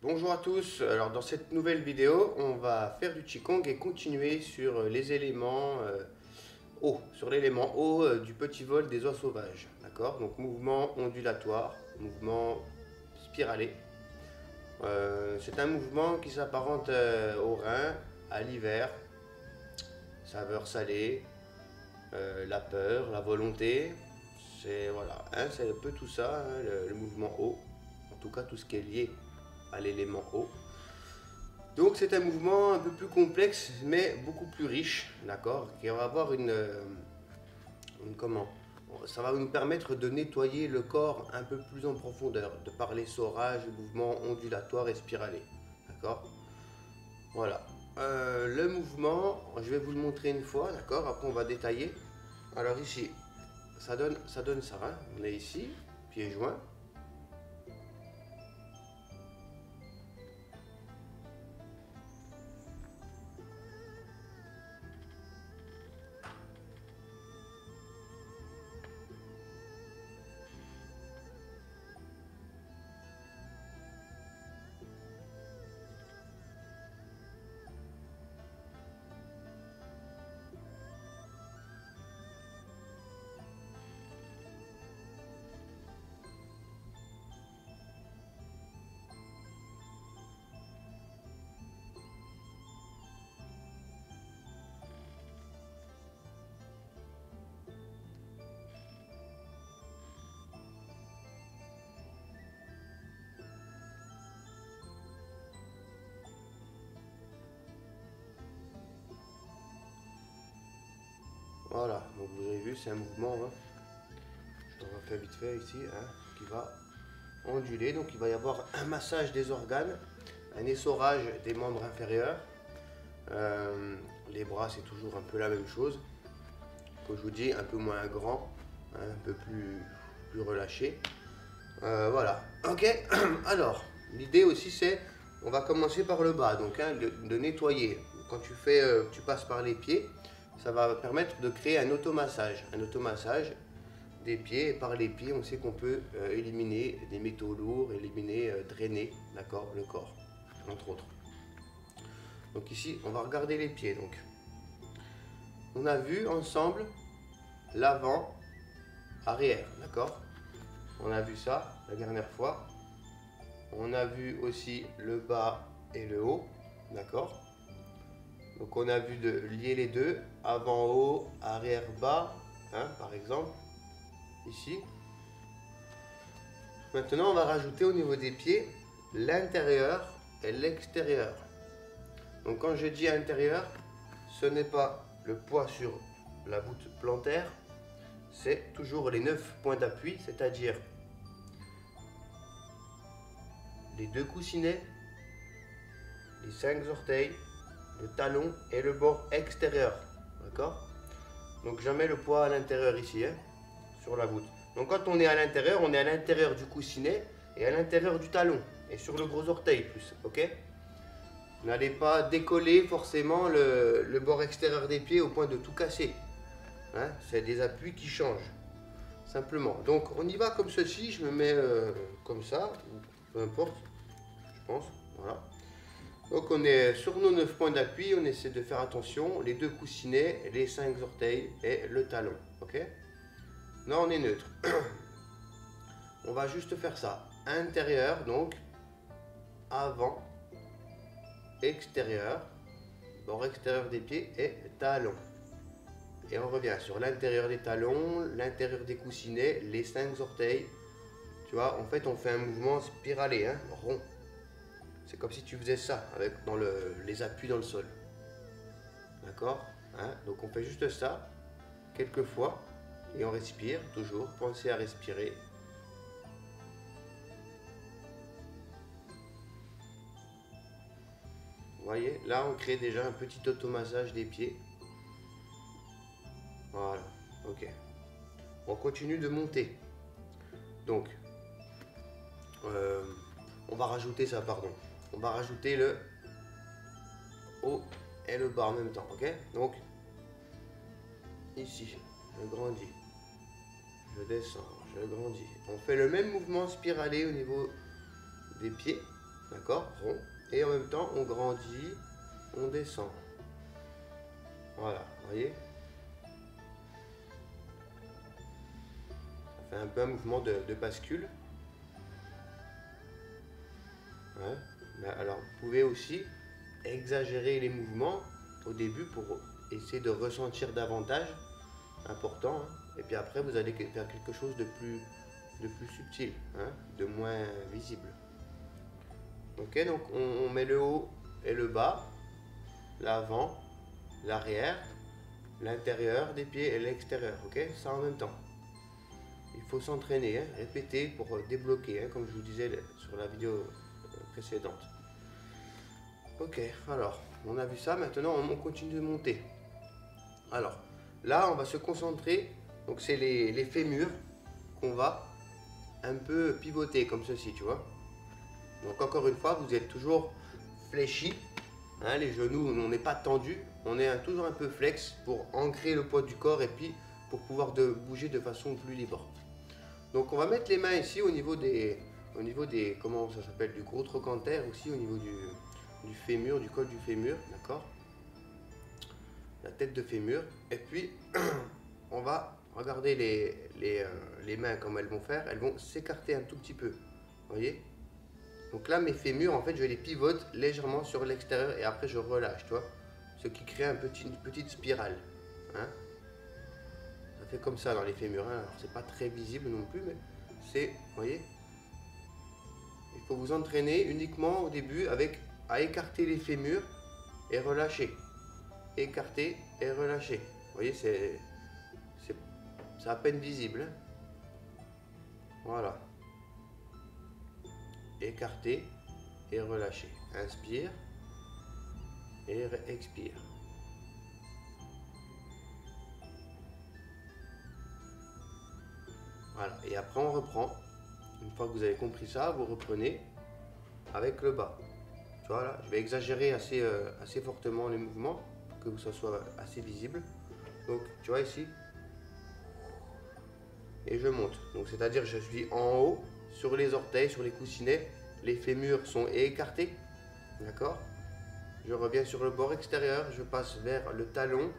Bonjour à tous, alors dans cette nouvelle vidéo on va faire du Qigong et continuer sur les éléments hauts, sur l'élément haut du petit vol des oies sauvages, d'accord? Donc mouvement ondulatoire, mouvement spiralé. C'est un mouvement qui s'apparente au rein, à l'hiver, saveur salée, la peur, la volonté, c'est voilà, hein, c'est un peu tout ça, hein, le mouvement haut, en tout cas tout ce qui est lié à l'élément haut. Donc c'est un mouvement un peu plus complexe mais beaucoup plus riche, d'accord, qui va avoir comment, ça va nous permettre de nettoyer le corps un peu plus en profondeur, de par l'essorage, le mouvement ondulatoire et spiralé, d'accord. Voilà. Le mouvement, je vais vous le montrer une fois, d'accord, après on va détailler. Alors ici, ça donne ça, hein. On est ici, pieds joints. Voilà, donc vous avez vu, c'est un mouvement, hein. Je le refais vite fait ici, hein, qui va onduler. Donc il va y avoir un massage des organes, un essorage des membres inférieurs. Les bras, c'est toujours un peu la même chose. Comme je vous dis, un peu moins grand, hein, un peu plus relâché. Voilà, ok. Alors, l'idée aussi, c'est, on va commencer par le bas, donc hein, de nettoyer. Quand tu passes par les pieds, ça va permettre de créer un automassage. Un automassage des pieds, et par les pieds, on sait qu'on peut éliminer des métaux lourds, drainer, d'accord, le corps, entre autres. Donc ici, on va regarder les pieds. Donc, on a vu ensemble l'avant, arrière, d'accord. On a vu ça la dernière fois. On a vu aussi le bas et le haut, d'accord. Donc on a vu de lier les deux, avant haut, arrière bas, hein, par exemple, ici. Maintenant on va rajouter au niveau des pieds l'intérieur et l'extérieur. Donc quand je dis intérieur, ce n'est pas le poids sur la voûte plantaire, c'est toujours les 9 points d'appui, c'est-à-dire les 2 coussinets, les 5 orteils, le talon et le bord extérieur, d'accord. Donc je mets le poids à l'intérieur ici, hein, sur la voûte. Donc quand on est à l'intérieur du coussinet et à l'intérieur du talon et sur le gros orteil plus, ok. N'allez pas décoller forcément le bord extérieur des pieds au point de tout casser, hein. C'est des appuis qui changent simplement. Donc on y va comme ceci, je me mets comme ça, peu importe, je pense, voilà. Donc on est sur nos 9 points d'appui, on essaie de faire attention, les 2 coussinets, les 5 orteils et le talon, ok. Là on est neutre. On va juste faire ça, intérieur, donc avant, extérieur, bord extérieur des pieds et talon. Et on revient sur l'intérieur des talons, l'intérieur des coussinets, les 5 orteils. Tu vois, en fait on fait un mouvement spiralé, hein, rond. C'est comme si tu faisais ça avec les appuis dans le sol. D'accord, hein. Donc on fait juste ça, quelques fois, et on respire toujours. Pensez à respirer. Vous voyez, là on crée déjà un petit automassage des pieds. Voilà, ok. On continue de monter. Donc, on va rajouter ça, pardon. On va rajouter le haut et le bas en même temps, ok. Donc, ici, je grandis. Je descends, je grandis. On fait le même mouvement spiralé au niveau des pieds. d'accord, rond. Et en même temps, on grandit, on descend. Voilà, vous voyez? Ça fait un peu un mouvement de bascule. Ouais. Mais alors, vous pouvez aussi exagérer les mouvements au début pour essayer de ressentir davantage, important, hein. Et puis après, vous allez faire quelque chose de plus subtil, hein, de moins visible. Ok, donc on met le haut et le bas, l'avant, l'arrière, l'intérieur des pieds et l'extérieur, ok, ça en même temps. Il faut s'entraîner, hein, répéter pour débloquer, hein, comme je vous disais sur la vidéo précédente. Ok, alors, on a vu ça, maintenant on continue de monter. Alors, là, on va se concentrer, donc c'est les fémurs qu'on va un peu pivoter comme ceci, tu vois. Donc encore une fois, vous êtes toujours fléchi, hein, les genoux, on n'est pas tendus, on est toujours un peu flex pour ancrer le poids du corps et puis pour pouvoir bouger de façon plus libre. Donc on va mettre les mains ici au niveau des comment ça s'appelle, du gros trochanter, aussi au niveau du fémur, du col du fémur, d'accord, la tête de fémur. Et puis on va regarder les mains comme elles vont faire, elles vont s'écarter un tout petit peu, vous voyez. Donc là mes fémurs, en fait je les pivote légèrement sur l'extérieur et après je relâche, tu vois, ce qui crée une petite spirale, hein. Ça fait comme ça dans les fémurs, hein. Alors c'est pas très visible non plus, mais c'est, vous voyez, il faut vous entraîner uniquement au début à écarter les fémurs et relâcher. Écarter et relâcher. Vous voyez, c'est à peine visible, hein. Voilà. Écarter et relâcher. Inspire et expire. Voilà. Et après, on reprend. Une fois que vous avez compris ça, vous reprenez avec le bas. Tu vois là, je vais exagérer assez fortement les mouvements pour que ça soit assez visible. Donc, tu vois ici, et je monte. Donc, c'est-à-dire je suis en haut, sur les orteils, sur les coussinets, les fémurs sont écartés, d'accord. Je reviens sur le bord extérieur, je passe vers le talon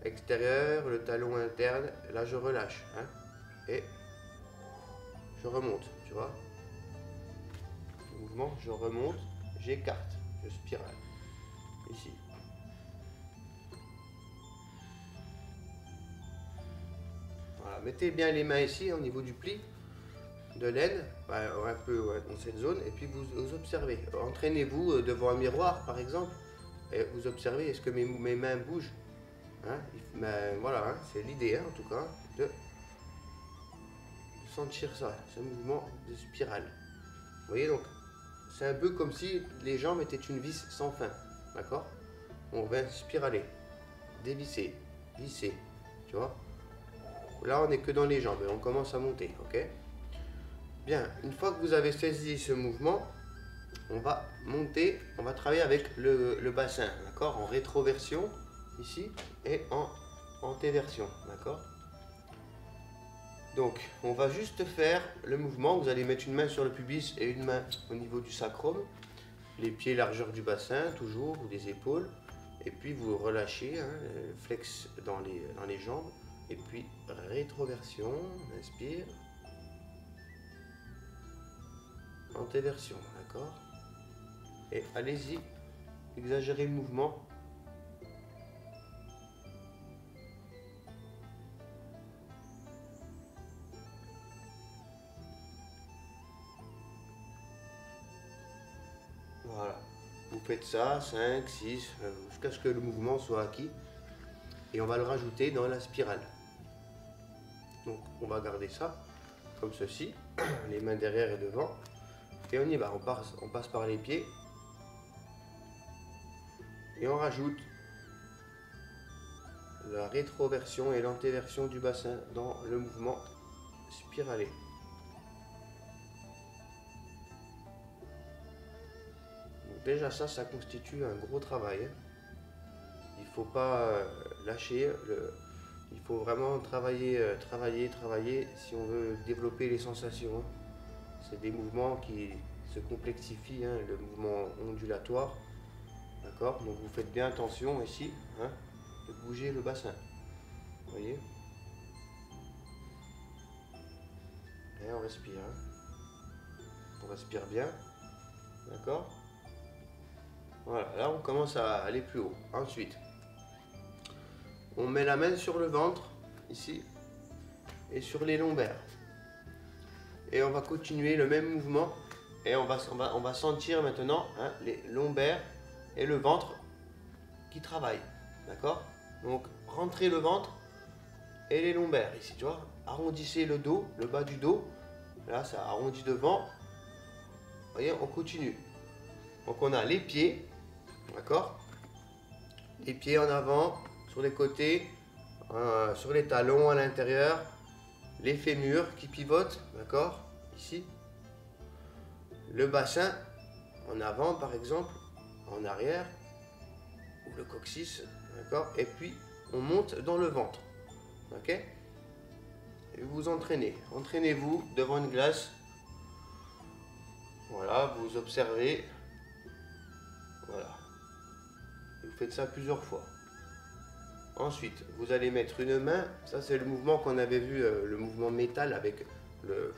extérieur, le talon interne, là je relâche, hein, et je remonte, tu vois. Le mouvement, je remonte, j'écarte, je spirale, ici. Voilà, mettez bien les mains ici, au niveau du pli de l'aine, un peu dans cette zone, et puis vous observez. Entraînez-vous devant un miroir, par exemple, et vous observez, est-ce que mes mains bougent, hein. Voilà, hein, c'est l'idée, hein, en tout cas, de sentir ça, ce mouvement de spirale. Vous voyez, donc, c'est un peu comme si les jambes étaient une vis sans fin, d'accord. On va spiraler, dévisser, visser, tu vois. Là, on n'est que dans les jambes, et on commence à monter, ok. Bien, une fois que vous avez saisi ce mouvement, on va monter, on va travailler avec le bassin, d'accord, en rétroversion, ici, et en antéversion, d'accord. Donc, on va juste faire le mouvement, vous allez mettre une main sur le pubis et une main au niveau du sacrum, les pieds largeur du bassin, toujours, ou des épaules, et puis vous relâchez, hein, flex dans les jambes, et puis rétroversion, on inspire, antéversion, d'accord. Et allez-y, exagérez le mouvement. Voilà, vous faites ça, 5, 6, jusqu'à ce que le mouvement soit acquis. Et on va le rajouter dans la spirale. Donc on va garder ça comme ceci, les mains derrière et devant. Et on y va, on passe par les pieds. Et on rajoute la rétroversion et l'antéversion du bassin dans le mouvement spiralé. Donc déjà ça constitue un gros travail, hein. Il ne faut pas lâcher, il faut vraiment travailler si on veut développer les sensations, hein. C'est des mouvements qui se complexifie, hein, le mouvement ondulatoire. D'accord? Donc vous faites bien attention ici, hein, de bouger le bassin. Vous voyez? Et on respire. Hein. On respire bien. D'accord? Voilà, là on commence à aller plus haut. Ensuite, on met la main sur le ventre, ici, et sur les lombaires. Et on va continuer le même mouvement. Et on va sentir maintenant, hein, les lombaires et le ventre qui travaillent. D'accord? Donc rentrez le ventre et les lombaires ici, tu vois. Arrondissez le dos, le bas du dos. Là, ça arrondit devant. Vous voyez, on continue. Donc on a les pieds, d'accord? Les pieds en avant, sur les côtés, sur les talons à l'intérieur, les fémurs qui pivotent, d'accord? Ici. Le bassin en avant par exemple, en arrière, ou le coccyx, d'accord? Et puis on monte dans le ventre, ok? Et vous entraînez. Entraînez-vous devant une glace. Voilà, vous observez. Voilà. Vous faites ça plusieurs fois. Ensuite, vous allez mettre une main. Ça, c'est le mouvement qu'on avait vu, le mouvement métal avec le.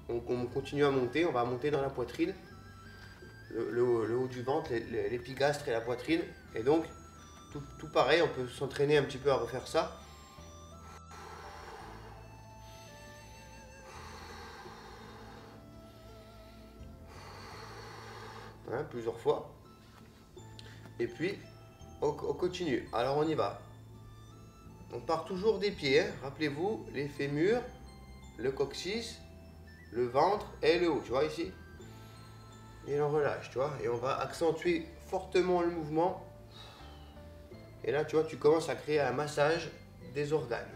Donc, on continue à monter. On va monter dans la poitrine, le haut du ventre, l'épigastre et la poitrine. Et donc, tout pareil, on peut s'entraîner un petit peu à refaire ça. Hein, plusieurs fois. Et puis, on continue. Alors, on y va. On part toujours des pieds. Hein. Rappelez-vous, les fémurs, le coccyx, le ventre et le haut. Tu vois ici? Et on relâche, tu vois. Et on va accentuer fortement le mouvement. Et là, tu vois, tu commences à créer un massage des organes.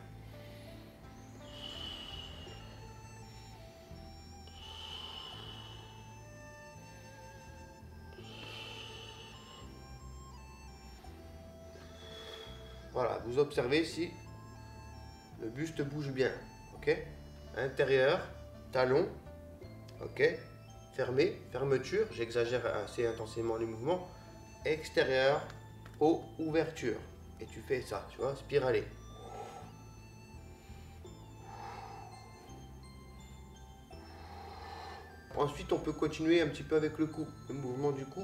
Voilà, vous observez ici, le buste bouge bien, ok? Intérieur, talon, ok? Fermé, fermeture, j'exagère assez intensément les mouvements. Extérieur, haut, ouverture. Et tu fais ça, tu vois, spiralé. Ensuite, on peut continuer un petit peu avec le cou, le mouvement du cou.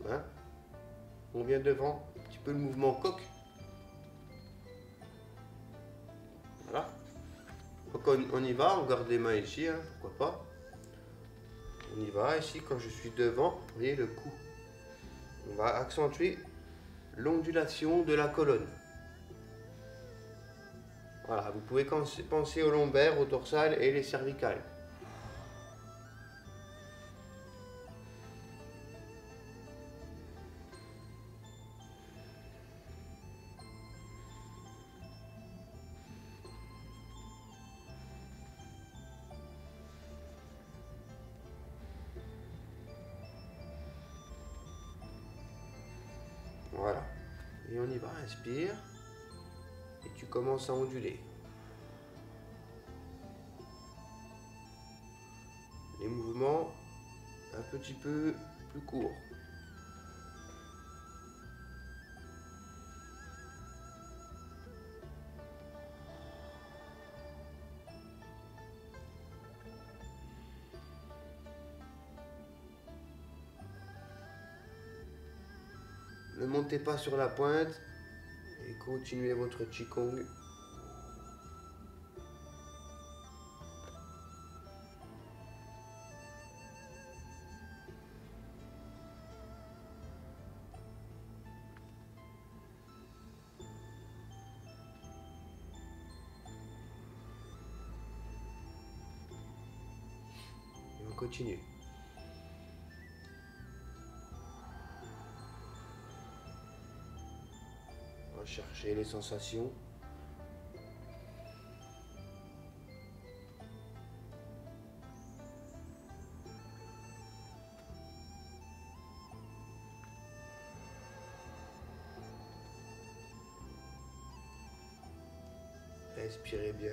Hein? On vient devant, un petit peu le mouvement coq. Voilà. Donc on y va, on garde les mains ici, hein, pourquoi pas. On y va, ici, quand je suis devant, vous voyez le cou. On va accentuer l'ondulation de la colonne. Voilà, vous pouvez penser aux lombaires, au dorsal et les cervicales. Voilà. Et on y va, inspire. Et tu commences à onduler. Les mouvements un petit peu plus courts. Ne montez pas sur la pointe et continuez votre Qigong. Et on continue. On va chercher les sensations. Inspirez bien.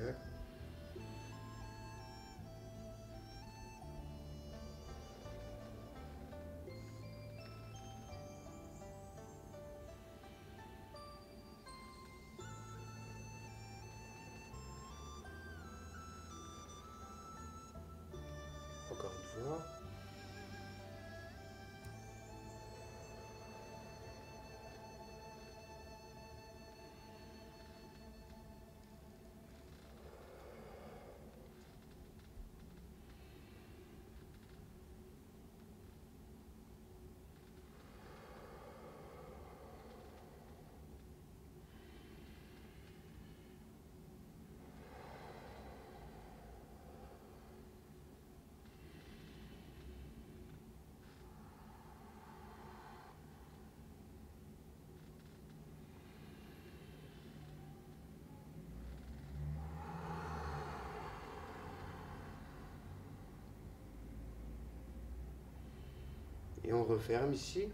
Et on referme ici.